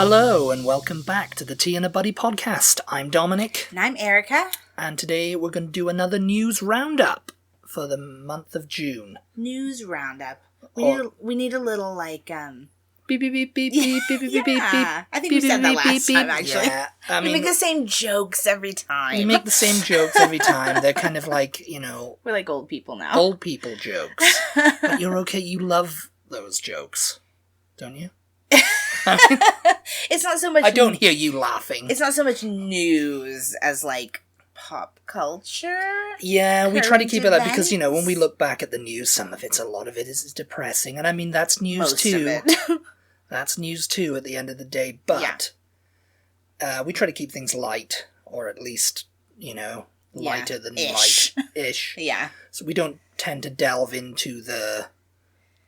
Hello and welcome back to the Tea and a Buddy podcast. I'm Dominic. And I'm Erica. And today we're going to do another news roundup for the month of June. News roundup. We need a little like beep beep beep beep beep beep beep beep beep. I think we said that last time actually. Yeah, I mean, we make the same jokes every time. We make the same jokes every time. They're kind of like, we're like old people now. Old people jokes. But you're okay. You love those jokes, don't you? I mean, it's not so much. I don't hear you laughing. It's not so much news as like pop culture. Yeah, we try to keep it like, because events. when we look back at the news, a lot of it is depressing, and I mean that's news Most too. of it. That's news too at the end of the day. But we try to keep things light, or at least lighter than light-ish. Yeah. So we don't tend to delve into the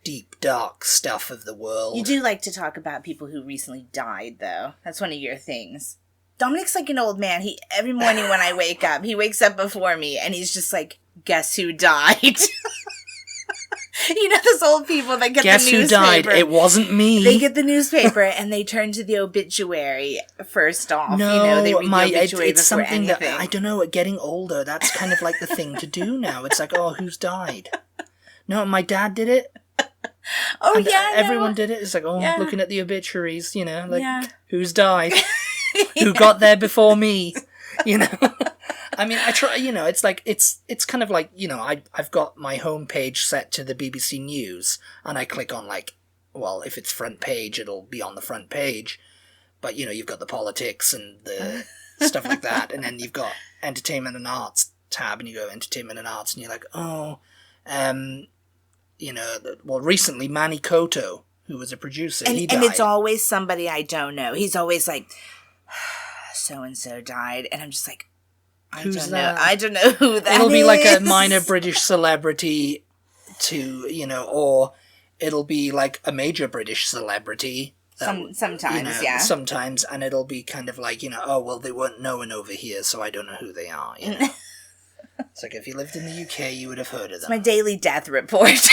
deep, dark stuff of the world. You do like to talk about people who recently died, though. That's one of your things. Dominic's like an old man. Every morning when I wake up, he wakes up before me, and he's just like, guess who died? Those old people that get Guess the newspaper. Guess who died? It wasn't me. They get the newspaper, and they turn to the obituary first off. No, they read the obituary it's before something anything. that, I don't know, getting older, that's kind of like the thing to do now. It's like, oh, who's died? No, my dad did it. Oh, and yeah, everyone did it. It's like, yeah. Looking at the obituaries, who's died? Who got there before me? I mean, I try, it's like, it's kind of like, I've got my homepage set to the BBC News, and I click on if it's front page, it'll be on the front page, but you've got the politics and the stuff like that, and then you've got entertainment and arts tab, and you go entertainment and arts, and you're like, recently Manny Koto, who was a producer, he died. And it's always somebody I don't know. He's always like, so-and-so died, and I'm just like, I don't know who that is. It'll be like a minor British celebrity or it'll be like a major British celebrity. Sometimes, yeah. Sometimes, and it'll be kind of like, they weren't known over here, so I don't know who they are, It's like, if you lived in the UK, you would have heard of them. It's my daily death report.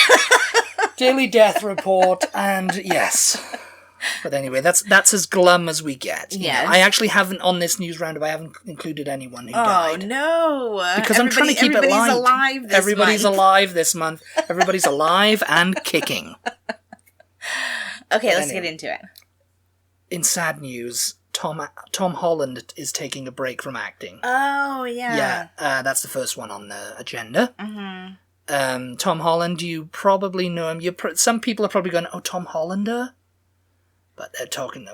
Daily death report, and yes. But anyway, that's as glum as we get. Yes. I actually haven't, on this news roundup, I haven't included anyone who died. Oh, no. Because I'm trying to keep it light. Everybody's alive this month. Everybody's alive and kicking. Okay, let's get into it. In sad news, Tom Holland is taking a break from acting. Oh, yeah. Yeah, that's the first one on the agenda. Mm-hmm. Tom Holland, you probably know him. Some people are probably going, oh, Tom Hollander? But they're talking...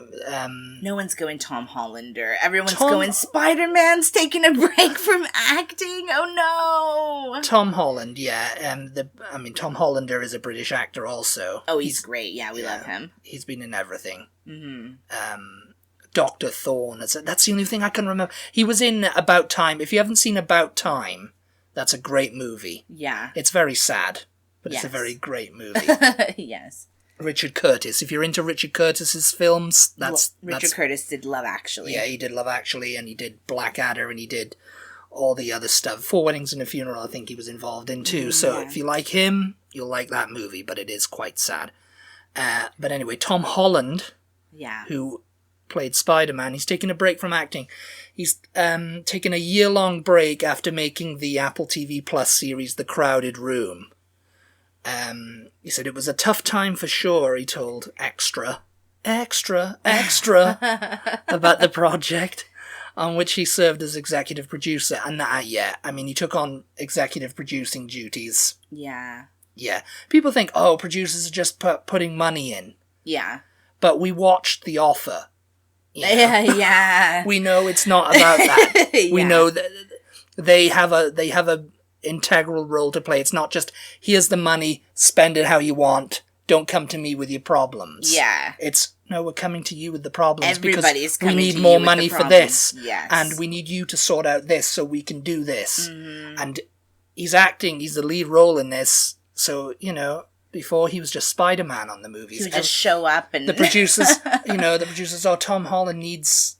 no one's going Tom Hollander. Everyone's going Spider-Man's taking a break from acting. Oh, no! Tom Holland, yeah. Tom Hollander is a British actor also. Oh, he's great. Yeah, we love him. He's been in everything. Mm-hmm. Dr. Thorne. That's the only thing I can remember. He was in About Time. If you haven't seen About Time, that's a great movie. Yeah. It's very sad, but It's a very great movie. Yes. Richard Curtis. If you're into Richard Curtis's films, Richard Curtis did Love Actually. Yeah, he did Love Actually, and he did Blackadder, and he did all the other stuff. Four Weddings and a Funeral, I think he was involved in too. So if you like him, you'll like that movie, but it is quite sad. But anyway, Tom Holland, who played Spider-Man, he's taking a break from acting. He's taken a year-long break after making the Apple TV Plus series The Crowded Room. He said it was a tough time for sure, he told Extra about the project, on which he served as executive producer. And he took on executive producing duties. Yeah. Yeah. People think, producers are just putting money in. Yeah. But we watched The Offer. Yeah. We know it's not about that. We know that they have a integral role to play. It's not just, here's the money, spend it how you want, don't come to me with your problems. Yeah. It's, no, we're coming to you with the problems Everybody's because we need more money for this. Yes. And we need you to sort out this so we can do this. Mm-hmm. And he's the lead role in this, so, before he was just Spider-Man on the movies. He would just show up and... The producers, Tom Holland needs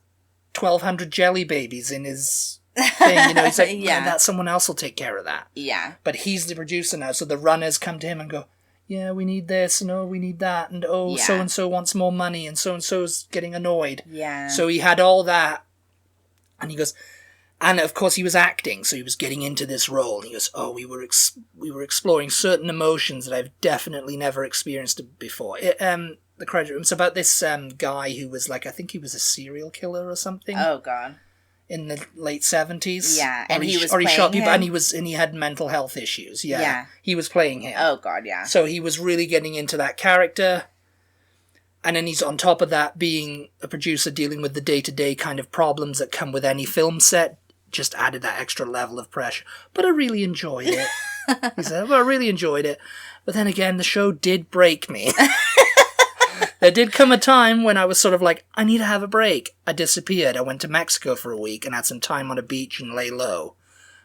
1,200 jelly babies in his thing, he's like, that someone else will take care of that. Yeah. But he's the producer now, so the runners come to him and go, yeah, we need this, and oh, we need that, and oh, so-and-so wants more money, and so-and-so's getting annoyed. Yeah. So he had all that, and he goes, and of course he was acting, so he was getting into this role. He goes, oh, we were exploring certain emotions that I've definitely never experienced before. The credit room. It's about this guy who was like, I think he was a serial killer or something. Oh God. In the late 70s. Yeah, and he shot people, and he had mental health issues. Yeah. He was playing him. Oh God, yeah. So he was really getting into that character. And then he's on top of that being a producer dealing with the day-to-day kind of problems that come with any film set. Just added that extra level of pressure. But I really enjoyed it. He said, well, I really enjoyed it. But then again, the show did break me. There did come a time when I was sort of like, I need to have a break. I disappeared. I went to Mexico for a week and had some time on a beach and lay low.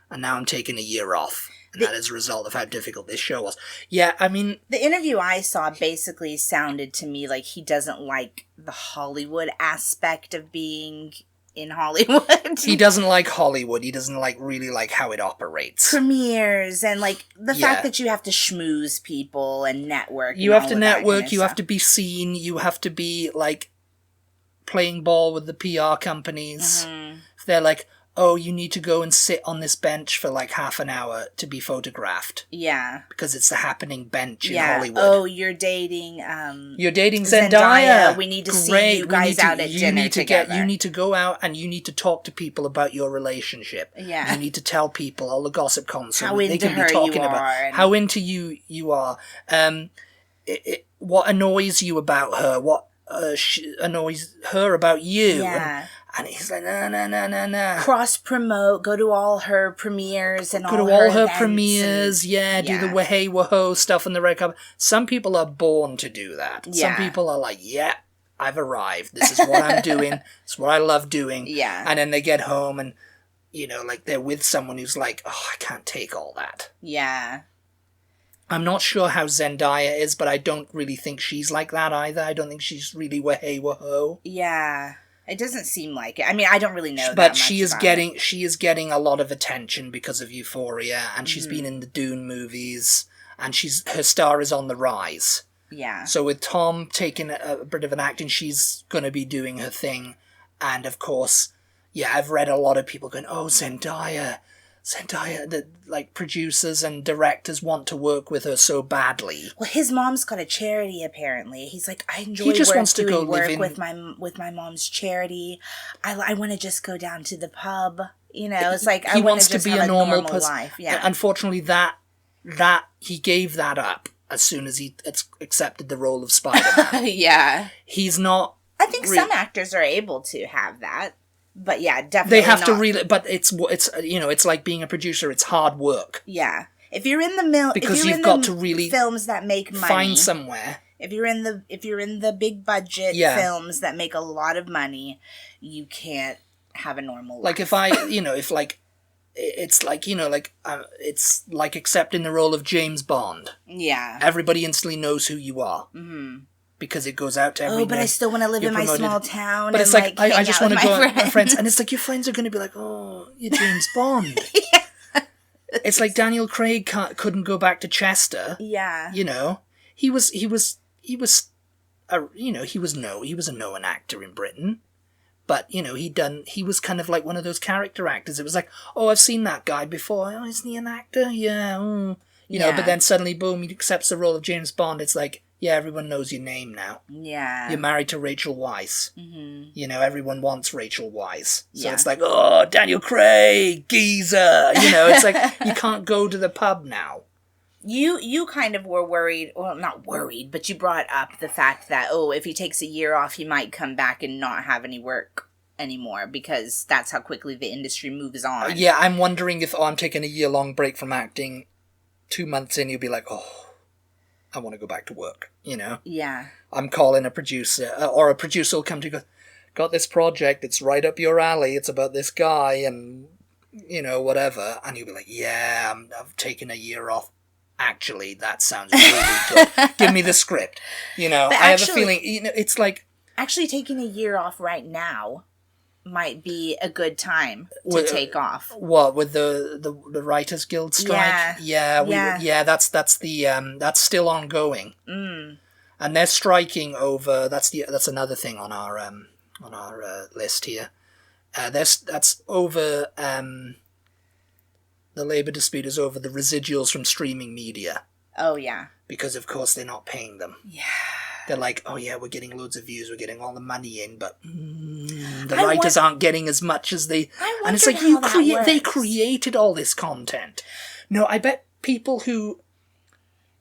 And now I'm taking a year off. And that is a result of how difficult this show was. Yeah, I mean... The interview I saw basically sounded to me like he doesn't like the Hollywood aspect of being in Hollywood. He doesn't like Hollywood. He doesn't really like how it operates. Premieres and like the fact that you have to schmooze people and network. You have to network. You have to be seen. You have to be like playing ball with the PR companies. Mm-hmm. If they're like, oh, you need to go and sit on this bench for like half an hour to be photographed. Yeah. Because it's the happening bench in Hollywood. Oh, you're dating Zendaya. We need to see you guys out at dinner together. You need to go out and you need to talk to people about your relationship. Yeah. You need to tell people all the gossip comms so they can be talking about how into you are. What annoys you about her. What annoys her about you. Yeah. And he's like, no. Cross-promote, go to all her premieres and go to all her premieres, do the wahey waho stuff on the red carpet. Some people are born to do that. Yeah. Some people are like, I've arrived. This is what I'm doing. It's what I love doing. Yeah. And then they get home and, like they're with someone who's like, oh, I can't take all that. Yeah. I'm not sure how Zendaya is, but I don't really think she's like that either. I don't think she's really wahey waho. Yeah. It doesn't seem like it. I mean, I don't really know. But she is getting a lot of attention because of Euphoria, and she's been in the Dune movies, and her star is on the rise. Yeah. So with Tom taking a bit of an acting, she's going to be doing her thing, and of course, I've read a lot of people going, "Oh, Zendaya, the producers and directors want to work with her so badly." Well, his mom's got a charity apparently. He's like, I enjoy doing work with my mom's charity. I want to just go down to the pub. It's like I want to just have a normal life. Yeah. Unfortunately, that he gave that up as soon as he accepted the role of Spider-Man. Yeah. He's not. I think some actors are able to have that. But yeah, definitely they have to really. But it's it's like being a producer. It's hard work. Yeah, if you're in the because you've got to really films that make money, find somewhere. If you're in the big budget films that make a lot of money, you can't have a normal life. Like if it's like accepting the role of James Bond. Yeah, everybody instantly knows who you are. Mm-hmm. Because it goes out to everyone. Oh, but I still want to live in my small town. But it's like I just want to go out with my friends. And it's like your friends are going to be like, oh, you're James Bond. Yeah. It's like Daniel Craig couldn't go back to Chester. Yeah. He was a known actor in Britain. But, he was kind of like one of those character actors. It was like, oh, I've seen that guy before. Oh, isn't he an actor? Yeah. But then suddenly, boom, he accepts the role of James Bond. It's like, everyone knows your name now. Yeah. You're married to Rachel Weisz. Mm-hmm. Everyone wants Rachel Weisz. So it's like, oh, Daniel Craig, geezer. It's like, you can't go to the pub now. You kind of were worried, well, not worried, but you brought up the fact that, if he takes a year off, he might come back and not have any work anymore because that's how quickly the industry moves on. I'm wondering if, I'm taking a year-long break from acting. 2 months in, you'll be like, oh, I want to go back to work, Yeah. I'm calling a producer, or a producer will come to you and go, got this project, it's right up your alley, it's about this guy, and, whatever. And you'll be like, I've taken a year off. Actually, that sounds really good. Give me the script. I have a feeling, it's like... Actually taking a year off right now might be a good time to take off. What, with the Writers Guild strike? Yeah, that's that's still ongoing. And they're striking over. That's another thing on our list here. That's over. The labour dispute is over the residuals from streaming media. Oh yeah. Because of course they're not paying them. Yeah. They're like, oh yeah, we're getting loads of views, we're getting all the money in, but the writers aren't getting as much as they. And it's like they created all this content. No, I bet people who,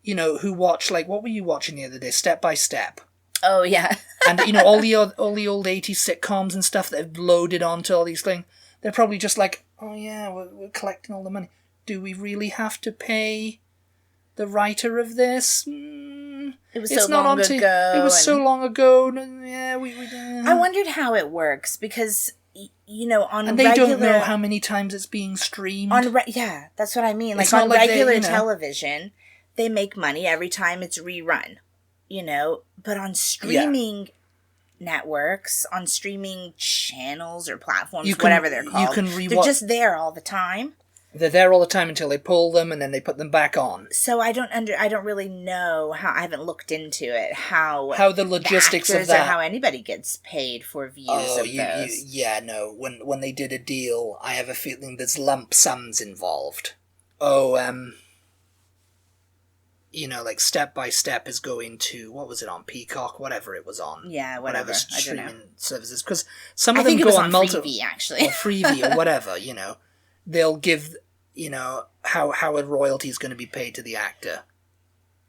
who watch, like, what were you watching the other day? Step by Step. Oh yeah. And all the old 80s sitcoms and stuff that have loaded onto all these things. They're probably just like, oh yeah, we're collecting all the money. Do we really have to pay the writer of this? It was so long ago. It was so long ago. Yeah, we I wondered how it works because, on and they don't know how many times it's being streamed. Yeah, that's what I mean. Like on regular television, they make money every time it's rerun. But on streaming networks, on streaming channels or platforms, whatever they're called, they're just there all the time. They're there all the time until they pull them and then they put them back on. So I don't really know how. I haven't looked into it. How the logistics of that, or how anybody gets paid for views of those. No. When they did a deal, I have a feeling there's lump sums involved. Like Step by Step is going to, what was it on, Peacock, whatever it was on. Yeah, whatever. Streaming services, because some of them go on multiple, Freevee, actually, or Freevee or whatever. They'll give, how a royalty is going to be paid to the actor.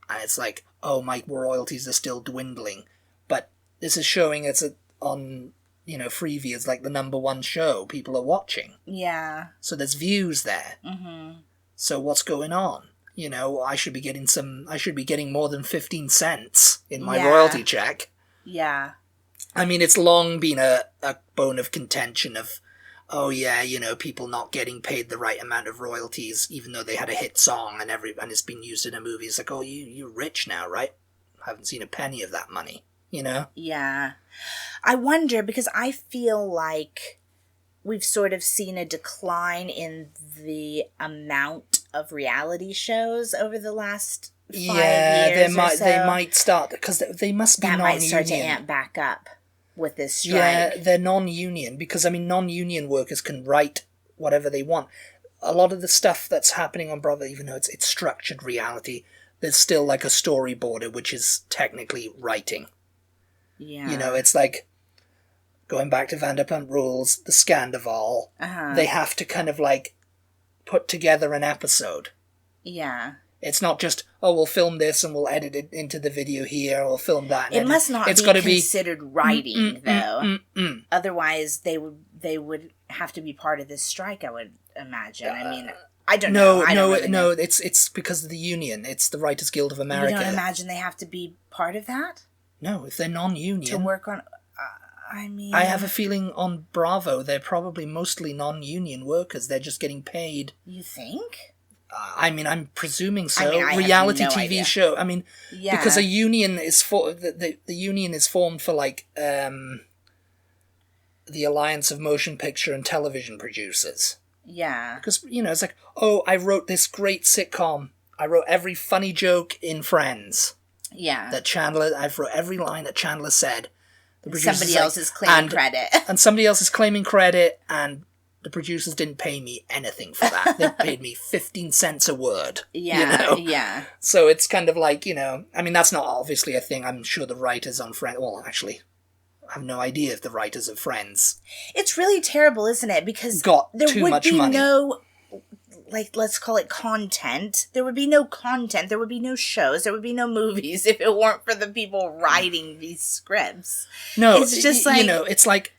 And it's like, oh, my royalties are still dwindling. But this is showing it's on, Freevee is like the #1 show people are watching. Yeah. So there's views there. Mm-hmm. So what's going on? I should be getting more than 15 cents in my royalty check. Yeah. I mean, it's long been a bone of contention of, oh yeah, people not getting paid the right amount of royalties, even though they had a hit song and it's been used in a movie. It's like, oh, you're rich now, right? Haven't seen a penny of that money, Yeah. I wonder, because I feel like we've sort of seen a decline in the amount of reality shows over the last 5 years or so. They might start, because they must be non-union. That might start to amp back up with this strike. Yeah, they're non-union, because, non-union workers can write whatever they want. A lot of the stuff that's happening on Bravo, even though it's structured reality, there's still, like, a storyboarder, which is technically writing. Yeah. It's like, going back to Vanderpump Rules, the Scandival, they have to kind of, like, put together an episode. Yeah. It's not just, oh, we'll film this and we'll edit it into the video here, or we'll film that. It must not be considered writing, though. Otherwise, they would have to be part of this strike, I would imagine. I mean, I don't know. No, it's because of the union. It's the Writers Guild of America. You don't imagine they have to be part of that? No, if they're non-union. To work on... I have a feeling on Bravo, they're probably mostly non-union workers. They're just getting paid. You think? I'm presuming so. I Reality have no TV idea. Show. Because a union is the union is formed for, like, the Alliance of Motion Picture and Television Producers. Yeah. Because, it's like, oh, I wrote this great sitcom. I wrote every funny joke in Friends. Yeah. I've wrote every line that Chandler said. Somebody else is claiming credit. And somebody else is claiming credit, and the producers didn't pay me anything for that. They paid me 15 cents a word. Yeah, yeah. So it's kind of like, that's not obviously a thing. I'm sure the writers on Friends... Well, actually, I have no idea if the writers of Friends... It's really terrible, isn't it? Because there would be no... Like, let's call it content. There would be no content. There would be no shows. There would be no movies if it weren't for the people writing these scripts. No, it's just like... it's like...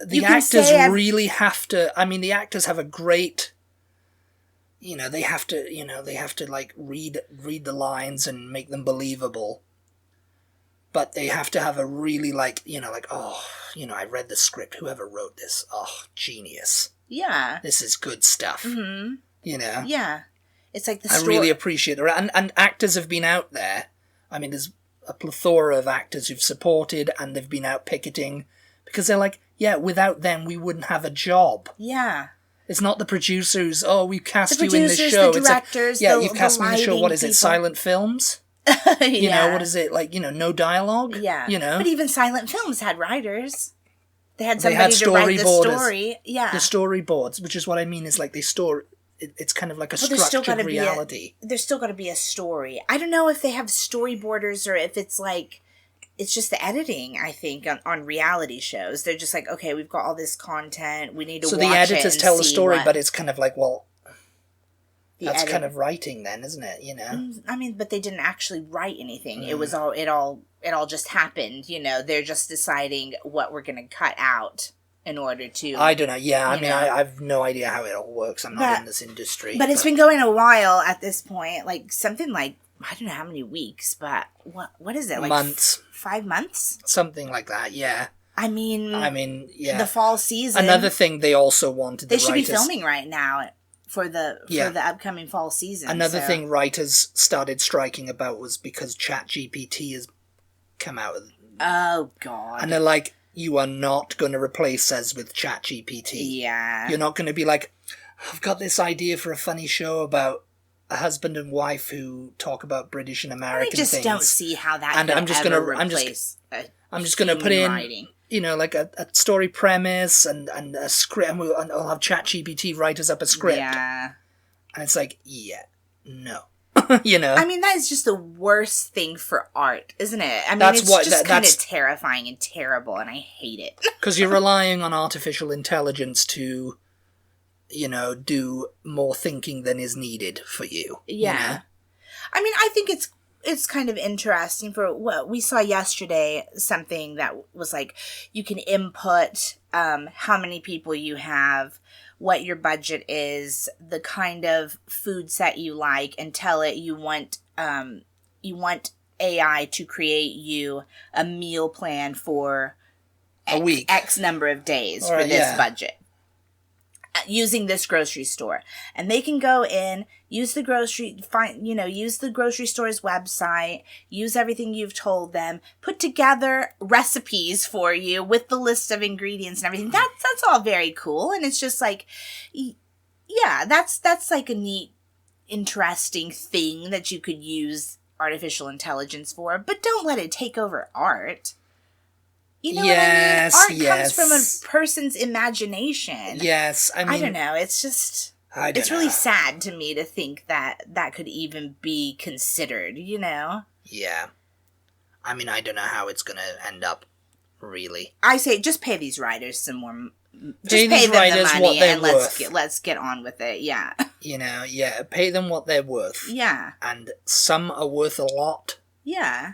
The actors really have to... the actors have a great... they have to, like, read the lines and make them believable. But they have to have a really, like, I read the script. Whoever wrote this, genius. Yeah. This is good stuff. Mm-hmm. Yeah. It's like the story. I really appreciate it. And actors have been out there. There's a plethora of actors who've supported, and they've been out picketing, because they're like, Yeah, without them, we wouldn't have a job. Yeah. It's not the producers, we cast you in this show. The directors, you cast me in the show, what is it, silent films? You know, what is it, like, no dialogue? Yeah. But even silent films had writers. They had somebody to write the story. Yeah. The storyboards, which is what I mean, is like it's kind of like a structured reality. There's still got to be a story. I don't know if they have storyboarders or if it's like, it's just the editing, I think, on reality shows. They're just like, okay, we've got all this content, we need to watch it. So the editors tell the story, but it's kind of like, well, that's kind of writing then, isn't it? I mean, but they didn't actually write anything. It was all, it all just happened, They're just deciding what we're going to cut out in order to... I don't know, yeah, I mean, I have no idea how it all works. I'm not in this industry. But it's been going a while at this point, like, something like, I don't know how many weeks, but what is it? Like months. 5 months? Something like that, yeah. I mean, yeah. The fall season. Another thing they also wanted They should be filming right now for the upcoming fall season. Another thing writers started striking about was because ChatGPT has come out. Oh, God. And they're like, you are not going to replace us with ChatGPT. Yeah. You're not going to be like, I've got this idea for a funny show about a husband and wife who talk about British and American things. I just don't see how that and could I'm just ever gonna, replace I'm just going to put in, writing. Like a story premise and a script, and I'll have ChatGPT write us up a script. Yeah. And it's like, no. I mean, that is just the worst thing for art, isn't it? I mean, it's just kind of terrifying and terrible, and I hate it. Because you're relying on artificial intelligence to... do more thinking than is needed for you. Yeah. I mean, I think it's kind of interesting for what we saw yesterday, something that was like, you can input how many people you have, what your budget is, the kind of foods that you like, and tell it you want AI to create you a meal plan for a week, X number of days for this budget. Using this grocery store, and they can go in, use the grocery store's website, use everything you've told them, put together recipes for you with the list of ingredients and everything. That's all very cool, and it's just like, yeah, that's like a neat, interesting thing that you could use artificial intelligence for, but don't let it take over art. You know what I mean? Art comes from a person's imagination. Yes, I mean... I don't know, it's just... It's really sad to me to think that could even be considered, Yeah. I mean, I don't know how it's going to end up, really. I say, just pay these writers some more... Just pay them the money and let's get on with it, yeah. Pay them what they're worth. Yeah. And some are worth a lot. Yeah.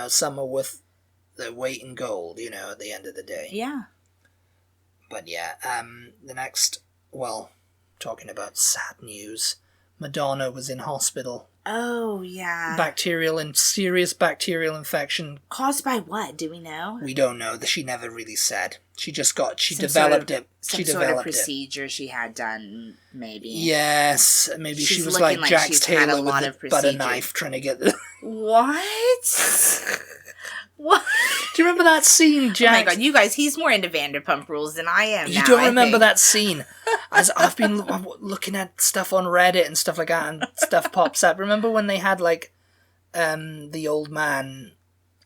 Some are worth... their weight in gold, at the end of the day. Yeah. But yeah, the next, talking about sad news, Madonna was in hospital. Oh, yeah. Serious bacterial infection. Caused by what? Do we know? We don't know. She never really said. She developed it. Some sort of procedure she had done, maybe. Yes, maybe she was like Jax Taylor with a butter knife trying to get the... What? What? Do you remember that scene, Jax? Oh my god, you guys, he's more into Vanderpump Rules than I am. You don't remember that scene? I've been looking at stuff on Reddit and stuff like that, and stuff pops up. Remember when they had, like, the old man...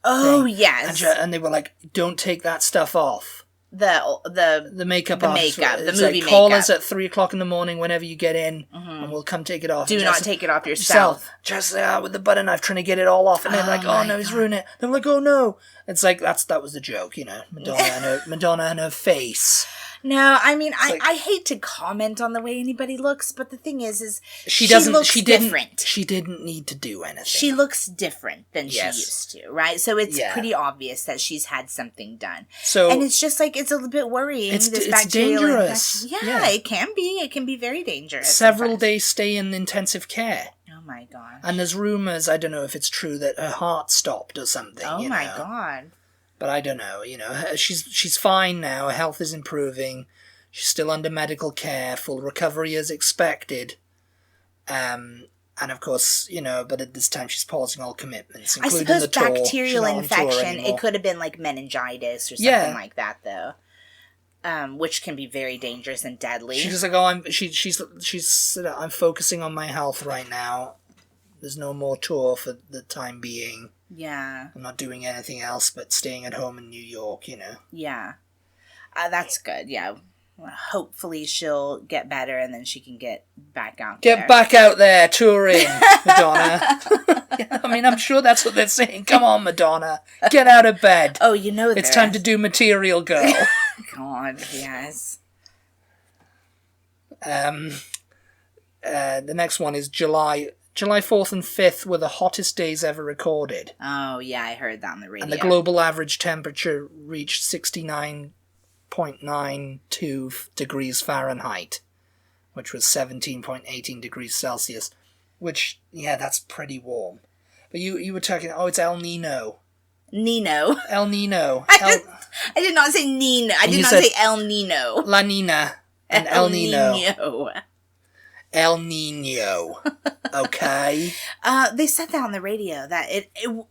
Oh, thing? Yes. And they were like, don't take that stuff off. The makeup the off. Makeup, the it's movie like, call makeup. us at 3 o'clock in the morning whenever you get in, and we'll come take it off. Do not take it off yourself. Just with the butter knife trying to get it all off, and they're like, oh no, he's ruining it. They're like, oh no. It's like, that was the joke, Madonna and her face. No, I mean, I hate to comment on the way anybody looks, but the thing is she looks different. She didn't need to do anything. She looks different than she used to, right? So it's pretty obvious that she's had something done. And it's just like, it's a little bit worrying. It's dangerous. Yeah, it can be. It can be very dangerous. Several days stay in intensive care. Oh my gosh. And there's rumors, I don't know if it's true, that her heart stopped or something. Oh my god. But I don't know, she's fine now, her health is improving, she's still under medical care, full recovery as expected, and of course, but at this time she's pausing all commitments, including the tour. I suppose bacterial infection, it could have been like meningitis or something like that, though. which can be very dangerous and deadly. She's like, oh, I'm focusing on my health right now. There's no more tour for the time being. Yeah. I'm not doing anything else but staying at home in New York, you know. Yeah. That's good, yeah. Well, hopefully she'll get better and then she can get back out there. Get back out there, touring, Madonna. I mean, I'm sure that's what they're saying. Come on, Madonna. Get out of bed. Oh, you know it's time to do Material Girl. God, yes. The next one is July 4th and 5th were the hottest days ever recorded. Oh, yeah, I heard that on the radio. And the global average temperature reached 69.92 degrees Fahrenheit, which was 17.18 degrees Celsius, which, yeah, that's pretty warm. But you were talking, it's El Nino. Nino. El Nino. I did not say Nino. I did not say El Nino. La Nina and El Nino. Nino. El Nino. Okay. They said that on the radio, that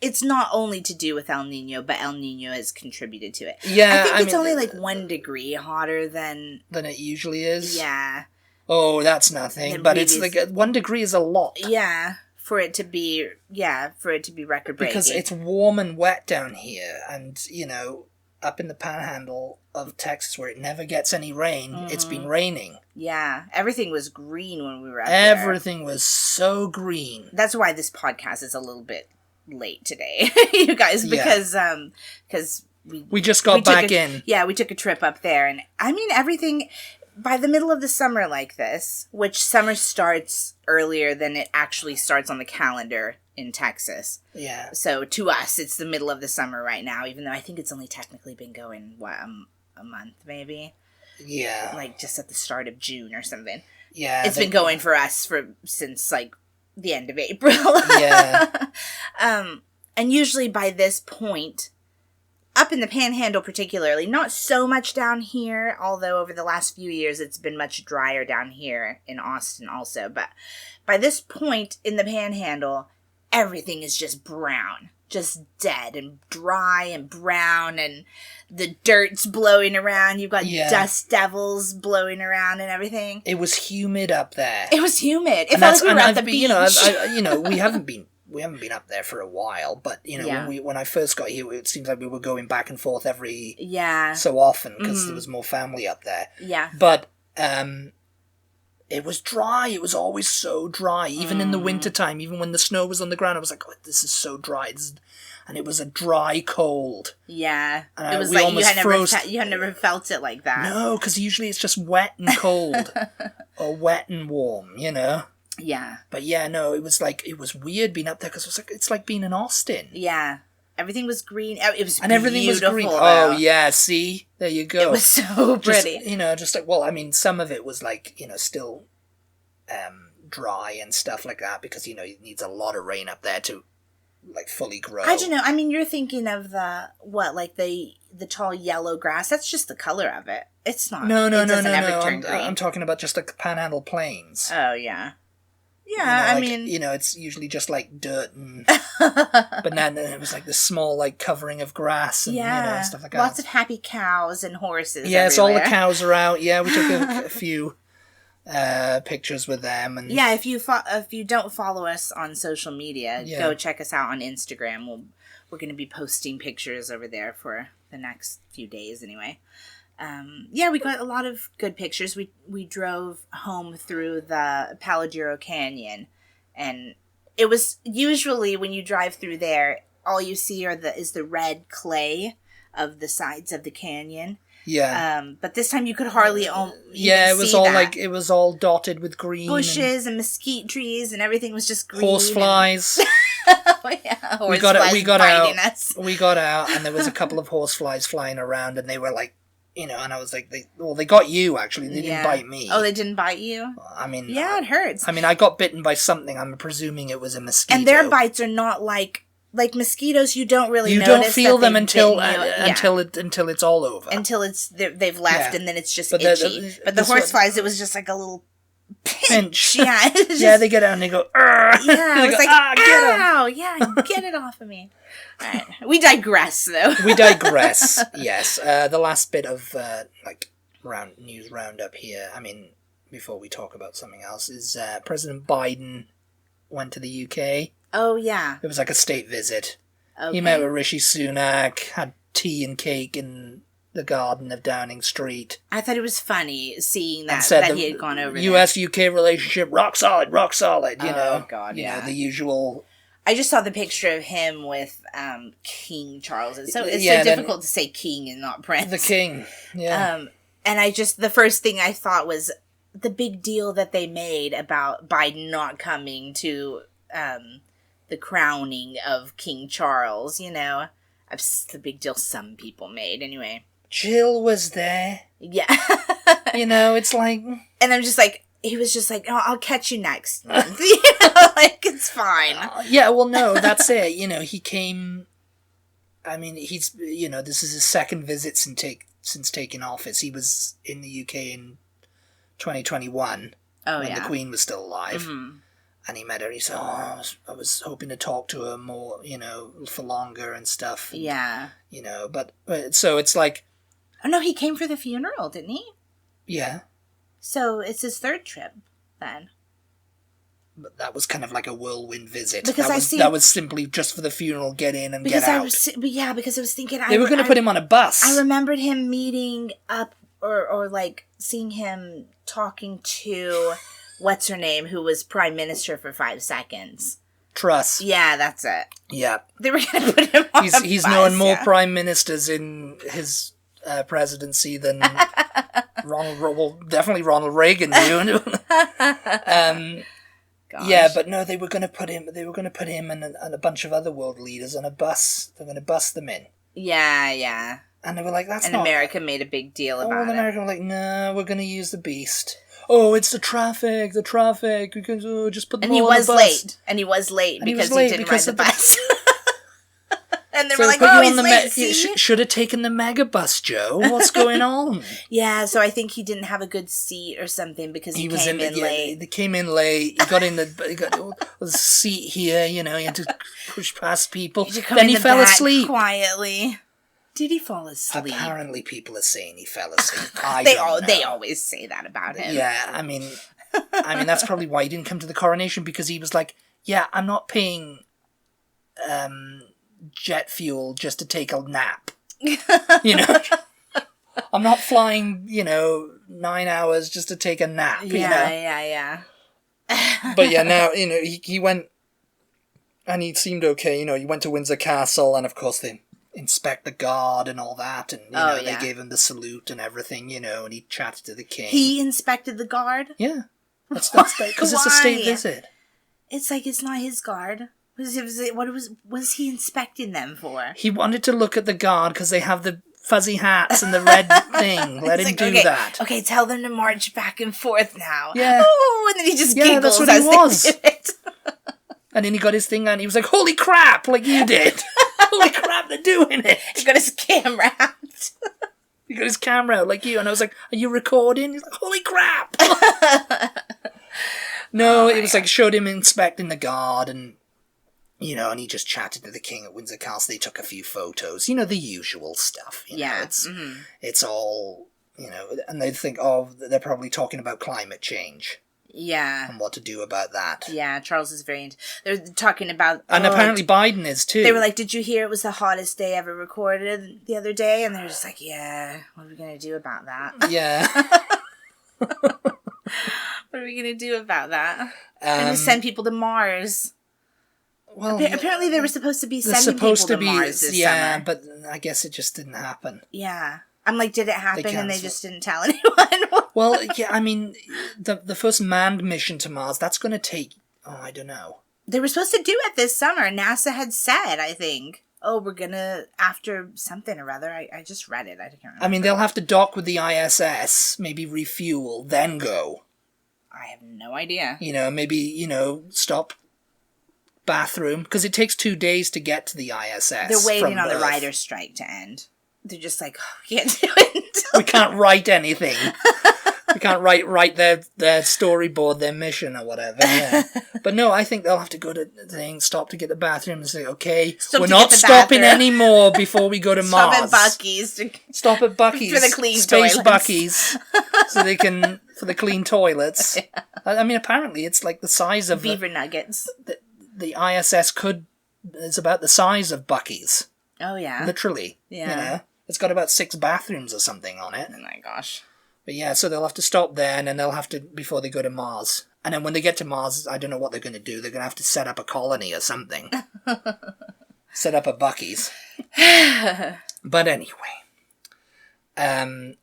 it's not only to do with El Nino, but El Nino has contributed to it. Yeah, I think it's only like 1 degree hotter than it usually is. Yeah. Oh, that's nothing. But it's like 1 degree is a lot. Yeah, for it to be record breaking. Because it's warm and wet down here, and up in the panhandle of Texas where it never gets any rain, it's been raining. Yeah, everything was green when we were up there. Everything was so green. That's why this podcast is a little bit late today, you guys, because we just got back in. Yeah, we took a trip up there, and I mean everything by the middle of the summer like this, which summer starts earlier than it actually starts on the calendar in Texas. Yeah. So to us, it's the middle of the summer right now, even though I think it's only technically been going, a month maybe? Yeah. Like just at the start of June or something. Yeah. It's been going for us since like the end of April. Yeah. And usually by this point, up in the Panhandle particularly, not so much down here, although over the last few years it's been much drier down here in Austin also, but by this point in the Panhandle, everything is just brown, just dead and dry and brown, and the dirt's blowing around. You've got dust devils blowing around and everything. It was humid up there. It was humid. It felt like we were at the beach. We haven't been up there for a while, but when I first got here, it seems like we were going back and forth every so often because there was more family up there. Yeah, but it was dry. It was always so dry. Even in the wintertime, even when the snow was on the ground, I was like, oh, this is so dry. And it was a dry cold. Yeah. And it was like you had never felt it like that. No, because usually it's just wet and cold. Or wet and warm, Yeah. But yeah, no, it was weird being up there because it's like being in Austin. Yeah. Everything was green. It was and everything was green. Though. Oh, yeah, see? There you go. It was so pretty. Just like, some of it was like, still dry and stuff like that because, it needs a lot of rain up there to, like, fully grow. I don't know. I mean, you're thinking of the tall yellow grass. That's just the color of it. It's not. No. I'm talking about just like the Panhandle Plains. Oh, yeah. Yeah, it's usually just like dirt and... but then it was like this small like covering of grass and stuff like that. Lots of happy cows and horses. Yes, all the cows are out. Yeah, we took a few pictures with them. And yeah, if you don't follow us on social media, go check us out on Instagram. We're going to be posting pictures over there for the next few days anyway. We got a lot of good pictures. We drove home through the Paladero Canyon, and it was usually when you drive through there, all you see is the red clay of the sides of the canyon. Yeah. But this time you could hardly it was all that. It was all dotted with green bushes and mesquite trees, and everything was just green. Horseflies. We got out, and there was a couple of horseflies flying around, and they were like, and I was like, they got you, actually. They didn't bite me. Oh, they didn't bite you? I mean... Yeah, it hurts. I mean, I got bitten by something. I'm presuming it was a mosquito. And their bites are not like mosquitoes. You don't really notice. You don't feel them until it's all over. Until they've left, and then it's just itchy. But the horseflies, it was just like a little... pinch. Yeah. Yeah, they get out and they go, argh! Yeah, I was like, ow! Yeah, get it off of me. All right. We digress, though. We digress, yes. The last bit of, news roundup here. I mean, before we talk about something else, is President Biden went to the UK. Oh, yeah. It was like a state visit. Okay. He met with Rishi Sunak, had tea and cake in the garden of Downing Street. I thought it was funny seeing that he had gone over US-UK relationship, rock solid, you know. Oh, God, you know, the usual... I just saw the picture of him with King Charles. It's so difficult to say king and not prince. The king, yeah. And the first thing I thought was the big deal that they made about Biden not coming to the crowning of King Charles, you know. That's the big deal some people made, anyway. Jill was there. Yeah. You know, it's like... And I'm just like, he was just like, oh, I'll catch you next month. You know, like, it's fine. Yeah, well, no, that's it. You know, he came... I mean, he's, you know, this is his second visit since taking office. He was in the UK in 2021 when the Queen was still alive. Mm-hmm. And he met her. He said, I was hoping to talk to her more, you know, for longer and stuff. And, yeah. You know, but so it's like... Oh, no, he came for the funeral, didn't he? Yeah. So it's his third trip, then. But that was kind of like a whirlwind visit. Because that was simply just for the funeral, get in and get out. Because I was thinking... They were going to put him on a bus. I remembered him meeting up or like seeing him talking to... What's her name? Who was prime minister for 5 seconds? Truss. Yeah, that's it. Yeah. They were going to put him on He's known more prime ministers in his presidency than definitely Ronald Reagan knew. Yeah, but no, they were going to put him and a bunch of other world leaders on a bus. They're going to bus them in. Yeah. And they were like, that's not... And America made a big deal about it. And America were like, no, we're going to use the beast. Oh, it's the traffic. We can just put them all on the bus. And he was late because he didn't ride the bus. And they were like, he's late, you should have taken the mega bus, Joe. What's going on? Yeah, so I think he didn't have a good seat or something because he came in late. They came in late. He got the seat here, you know, he had to push past people. Then he fell asleep. Quietly. Did he fall asleep? Apparently people are saying he fell asleep. They always say that about him. Yeah, I mean that's probably why he didn't come to the coronation, because he was like, yeah, I'm not paying jet fuel just to take a nap. You know? I'm not flying, 9 hours just to take a nap. Yeah. But yeah, now, he went, and he seemed okay. He went to Windsor Castle, and of course they inspect the guard and all that, and they gave him the salute and everything, and he chatted to the king. He inspected the guard? Yeah. That's because it's a state visit. It's like it's not his guard. What was he inspecting them for? He wanted to look at the guard because they have the fuzzy hats and the red thing. Let him do that. Okay, tell them to march back and forth now. Yeah. Oh, and then he just giggles that's what he was. And then he got his thing on. He was like, "Holy crap!" Like you did. Holy crap! They're doing it. He got his camera out. He got his camera out like you, and I was like, "Are you recording?" He's like, "Holy crap!" No, it was like showed him inspecting the guard, and and he just chatted to the king at Windsor Castle. They took a few photos, the usual stuff. It's all and they think, oh, they're probably talking about climate change. Yeah. And what to do about that. Yeah, Charles is they're talking about... And apparently Biden is too. They were like, did you hear it was the hottest day ever recorded the other day? And they're just like, yeah, what are we going to do about that? Yeah. What are we going to do about that? And just send people to Mars. Well, apparently they were supposed to be sending people to Mars this summer. Yeah, but I guess it just didn't happen. Yeah. I'm like, did it happen and they just didn't tell anyone? Well, yeah, I mean, the first manned mission to Mars, that's going to take, I don't know. They were supposed to do it this summer. NASA had said, I think, we're going to, after something or other. I just read it. I can't remember. I mean, they'll have to dock with the ISS, maybe refuel, then go. I have no idea. Maybe, stop bathroom, because it takes 2 days to get to the ISS. They're waiting on the writer's strike to end. They're just like, we can't do it. We can't write anything. We can't write their storyboard, their mission or whatever. Yeah. But no, I think they'll have to go to the thing, stop to get the bathroom and say, okay, we're not stopping anymore before we go to Mars. Stop at Bucky's. Stop at Bucky's. For the clean Space toilets. Bucky's. So they can, for the clean toilets. Yeah. I mean, apparently it's like the size of... Beaver nuggets. The ISS is about the size of Bucky's. Oh, yeah. Literally. Yeah. You know? It's got about 6 bathrooms or something on it. Oh, my gosh. But yeah, so they'll have to stop there, and then they'll have to, before they go to Mars. And then when they get to Mars, I don't know what they're going to do. They're going to have to set up a colony or something. Set up a Bucky's. But anyway.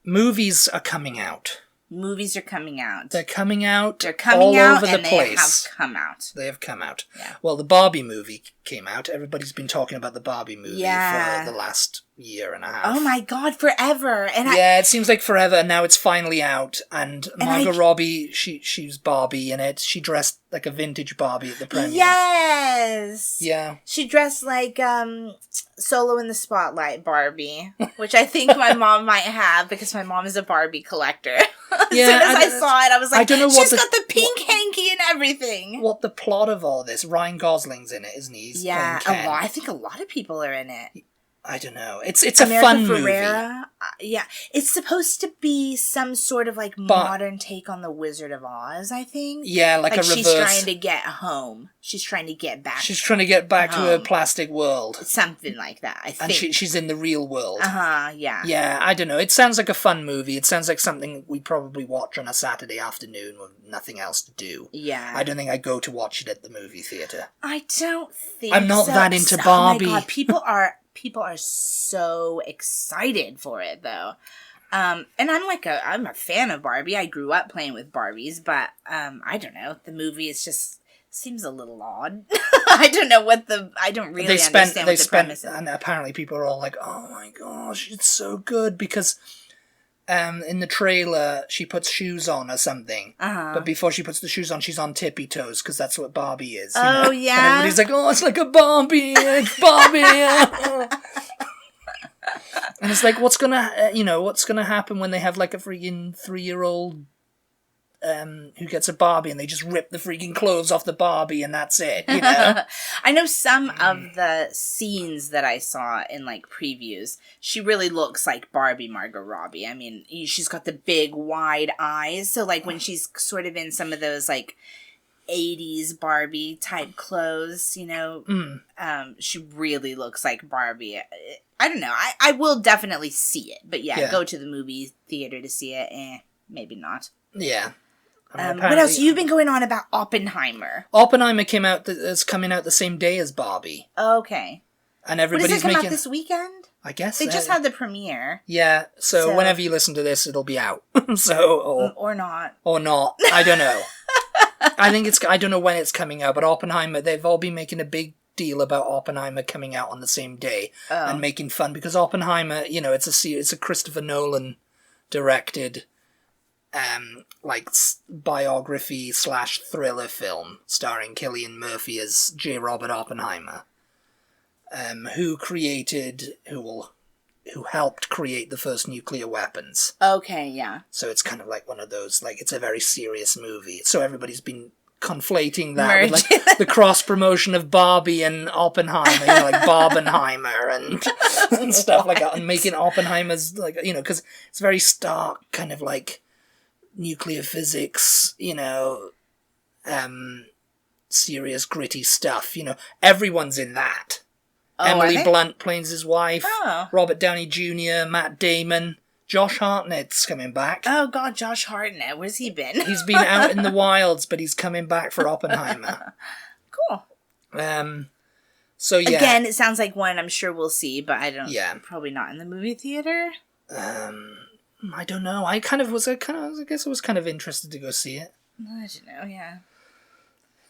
Movies are coming out. Movies are coming out. They're coming out. They're coming all out, over the and place. They have come out. They have come out. Yeah. Well, the Barbie movie came out. Everybody's been talking about the Barbie movie for the last year and a half. Oh my God, forever! It seems like forever, and now it's finally out. And Margot Robbie, she's Barbie in it. She dressed like a vintage Barbie at the premiere. Yes. Yeah. She dressed like Solo in the Spotlight Barbie, which I think my mom might have because my mom is a Barbie collector. As soon as I saw it, I was like, she's got the pink hanky and everything. What the plot of all this? Ryan Gosling's in it, isn't he? Yeah, I think a lot of people are in it. I don't know. It's a fun movie. Yeah, it's supposed to be some sort of like modern take on the Wizard of Oz, I think. Yeah, like a reverse. She's trying to get home. She's trying to get back. She's trying to get back to her plastic world. Something like that, I think. And she's in the real world. Yeah. Yeah, I don't know. It sounds like a fun movie. It sounds like something we'd probably watch on a Saturday afternoon with nothing else to do. Yeah. I don't think I'd go to watch it at the movie theatre. I don't think I'm not that into Barbie. Oh my God, people are so excited for it though. And I'm a fan of Barbie. I grew up playing with Barbies, but I don't know. The movie is just seems a little odd. I don't really understand what the premise is. And apparently people are all like, "Oh my gosh, it's so good," because in the trailer she puts shoes on or something. But before she puts the shoes on, she's on tippy toes because that's what Barbie is. You know? Yeah. And everybody's like, "Oh, it's like a Barbie. It's Barbie." And it's like, what's gonna happen when they have like a freaking 3-year-old who gets a Barbie and they just rip the freaking clothes off the Barbie and that's it, you know? I know some of the scenes that I saw in like previews, she really looks like Barbie Margot Robbie. I mean, she's got the big wide eyes, so like when she's sort of in some of those like 80s Barbie type clothes, you know, she really looks like Barbie. I don't know. I will definitely see it, but go to the movie theater to see it. Maybe not. Yeah. I mean, what else? You've been going on about Oppenheimer. Oppenheimer came out. It's coming out the same day as Barbie. Okay. And everybody's does it come out this weekend? I guess they just had the premiere. Yeah. So whenever you listen to this, it'll be out. Or not. Or not. I don't know. I don't know when it's coming out, but Oppenheimer. They've all been making a big deal about Oppenheimer coming out on the same day and making fun because Oppenheimer, you know, it's a Christopher Nolan directed biography / thriller film starring Cillian Murphy as J. Robert Oppenheimer, who helped create the first nuclear weapons. Okay, yeah. So it's kind of like one of those, like, it's a very serious movie. So everybody's been conflating that with like the cross promotion of Barbie and Oppenheimer, you know, like Barbenheimer and stuff like that, and making Oppenheimer's like, you know, because it's very stark, kind of like nuclear physics, you know, serious gritty stuff. You know, everyone's in that. Emily Blunt plays his wife. Robert Downey Jr., Matt Damon. Josh Hartnett's coming back. Oh, God, Josh Hartnett. Where's he been? He's been out in the wilds, but he's coming back for Oppenheimer. Cool. So, yeah. Again, it sounds like one I'm sure we'll see, but I don't... Yeah. Probably not in the movie theater. I don't know. I guess I was kind of interested to go see it. I don't know, yeah.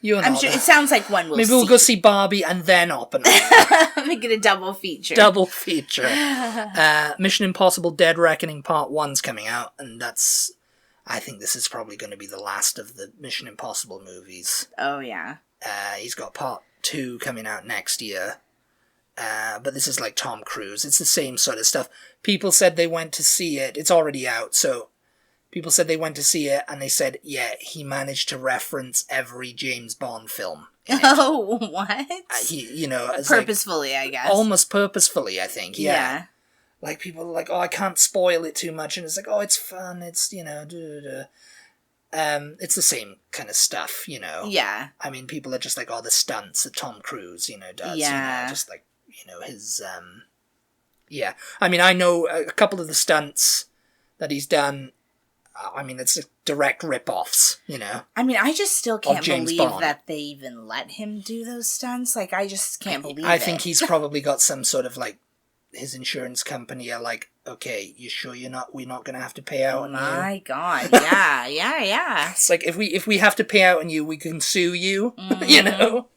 I'm sure it sounds like one we'll see. Maybe we'll go see Barbie and then Oppenheimer. Make it a double feature. Mission Impossible Dead Reckoning Part 1's coming out, and I think this is probably going to be the last of the Mission Impossible movies. Oh, yeah. He's got Part 2 coming out next year. But this is like Tom Cruise. It's the same sort of stuff. People said they went to see it. It's already out, so People said they went to see it, and they said, yeah, he managed to reference every James Bond film. Oh, what? Purposefully, I guess. Almost purposefully, I think, yeah. Like, people are like, oh, I can't spoil it too much, and it's like, oh, it's fun, it's, it's the same kind of stuff, Yeah. I mean, people are just like, oh, the stunts that Tom Cruise, does, just like, his, yeah. I mean, I know a couple of the stunts that he's done. I mean, it's direct rip-offs, I mean, I just still can't believe Bond. That they even let him do those stunts. Like, I just can't believe it. I think he's probably got some sort of, like, his insurance company are like, okay, you sure we're not going to have to pay out on you? Oh my God, yeah. It's like, if we have to pay out on you, we can sue you,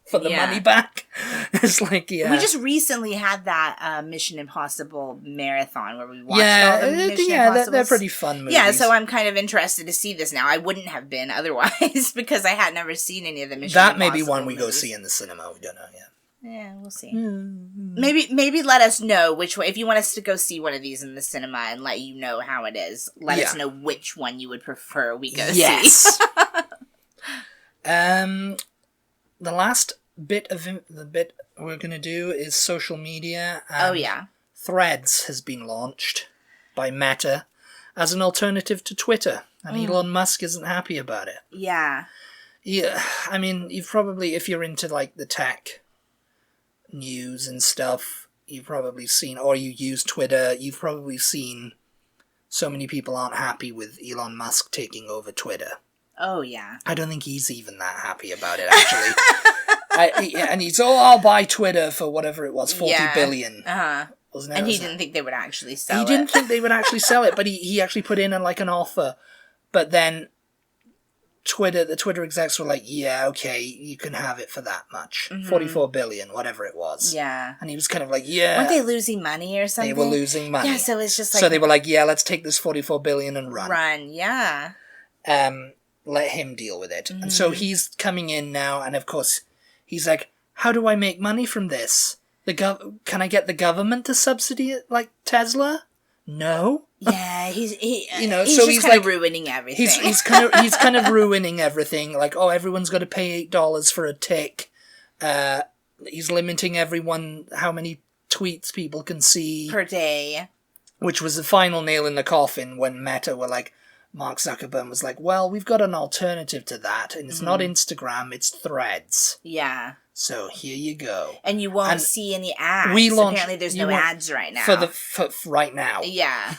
for the money back. It's like, yeah. We just recently had that Mission Impossible marathon where we watched all the Mission Impossibles. They're pretty fun movies. Yeah, so I'm kind of interested to see this now. I wouldn't have been otherwise because I had never seen any of the Mission Impossible That may be one we movies. go see in the cinema. We don't know yet. Yeah, we'll see. Mm-hmm. Maybe let us know which way. If you want us to go see one of these in the cinema and let you know how it is, let us know which one you would prefer we go see. The last bit we're going to do is social media. Threads has been launched by Meta as an alternative to Twitter, and Elon Musk isn't happy about it. Yeah. Yeah, I mean, you've probably, if you're into, like, the tech news and stuff, you've probably seen, or you use Twitter, you've probably seen so many people aren't happy with Elon Musk taking over Twitter. Oh, yeah. I don't think he's even that happy about it, actually. And he's, I'll buy Twitter for whatever it was, 40 billion. Uh-huh. Wasn't it? And he didn't think they would actually sell it. He didn't think they would actually sell it, but he actually put in an offer. But then the Twitter execs were like, yeah, okay, you can have it for that much. 44 billion, whatever it was. Yeah. And he was kind of like, yeah. Weren't they losing money or something? They were losing money. Yeah, so it's just like... So they were like, yeah, let's take this 44 billion and run. Yeah. Let him deal with it. And so he's coming in now, and of course, he's like, how do I make money from this? Can I get the government to subsidy it like Tesla? No. Yeah, he's so just kind of ruining everything. He's kind of ruining everything. Like, everyone's got to pay $8 for a tick. He's limiting everyone how many tweets people can see per day, which was the final nail in the coffin when Meta were like, Mark Zuckerberg was like, well, we've got an alternative to that, and it's not Instagram, it's Threads. Yeah. So here you go. And you won't see any ads. Apparently there's no ads right now. For right now. Yeah.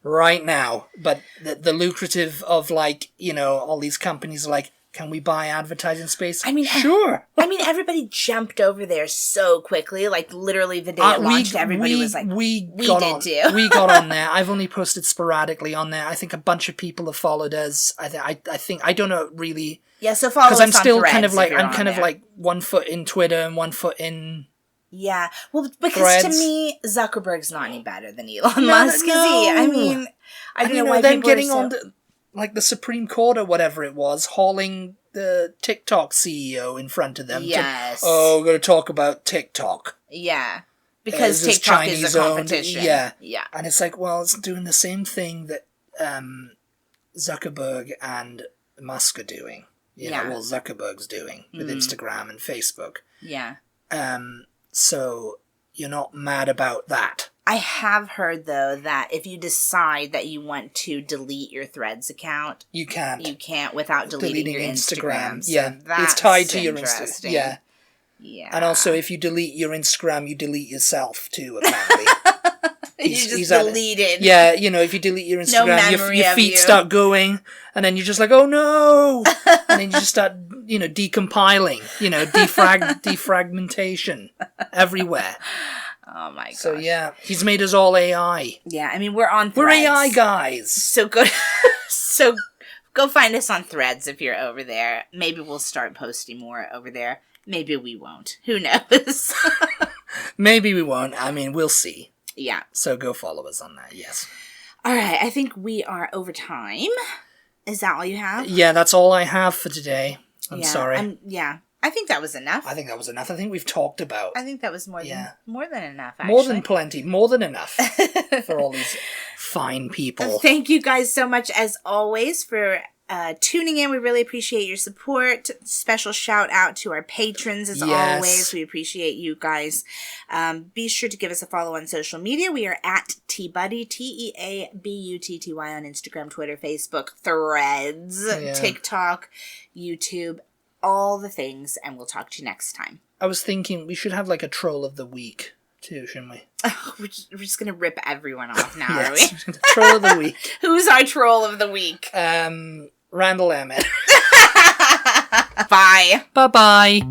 Right now. But the lucrative of, like, all these companies are like, can we buy advertising space? I mean, sure. I mean, everybody jumped over there so quickly. Like, literally the day it launched, everybody was like, we did too. We got on there. I've only posted sporadically on there. I think a bunch of people have followed us. I think, I don't know really. Yeah, so follow us on Threads. Because I'm kind of like 1 foot in Twitter and 1 foot in... Yeah, well, because Threads. To me, Zuckerberg's not any better than Elon Musk, is he? I mean, I don't know why them people getting are so... on like the Supreme Court or whatever it was, hauling the TikTok CEO in front of them. Yes. We're going to talk about TikTok. Yeah. Because TikTok is a competition. Yeah. Yeah. And it's like, well, it's doing the same thing that Zuckerberg and Musk are doing. Zuckerberg's doing with Instagram and Facebook. Yeah. So you're not mad about that. I have heard, though, that if you decide that you want to delete your Threads account... You can't. You can't without deleting your Instagram. So yeah, it's tied to your Instagram. Yeah. Yeah. And also, if you delete your Instagram, you delete yourself, too, apparently. He's deleted. Yeah, if you delete your Instagram, your feet start going, and then you're just like, oh no! And then you just start, decompiling, defragmentation everywhere. Oh my gosh. So yeah, he's made us all AI. Yeah, I mean, we're on Threads. We're AI guys. So go find us on Threads if you're over there. Maybe we'll start posting more over there. Maybe we won't. Who knows? Maybe we won't. I mean, we'll see. Yeah. So go follow us on that, yes. All right, I think we are over time. Is that all you have? Yeah, that's all I have for today. I'm sorry. I think that was enough. I think that was enough. I think we've talked about... I think that was more than enough, actually. More than plenty. More than enough for all these fine people. Thank you guys so much, as always, for tuning in. We really appreciate your support. Special shout out to our patrons, as always. We appreciate you guys. Be sure to give us a follow on social media. We are at TButty, TEABUTTY on Instagram, Twitter, Facebook, Threads, TikTok, YouTube, all the things. And we'll talk to you next time. I was thinking we should have like a troll of the week too, shouldn't we? Oh, we're just going to rip everyone off now, are we? Troll of the week. Who's our troll of the week? Randall Emmett. Bye. Bye-bye.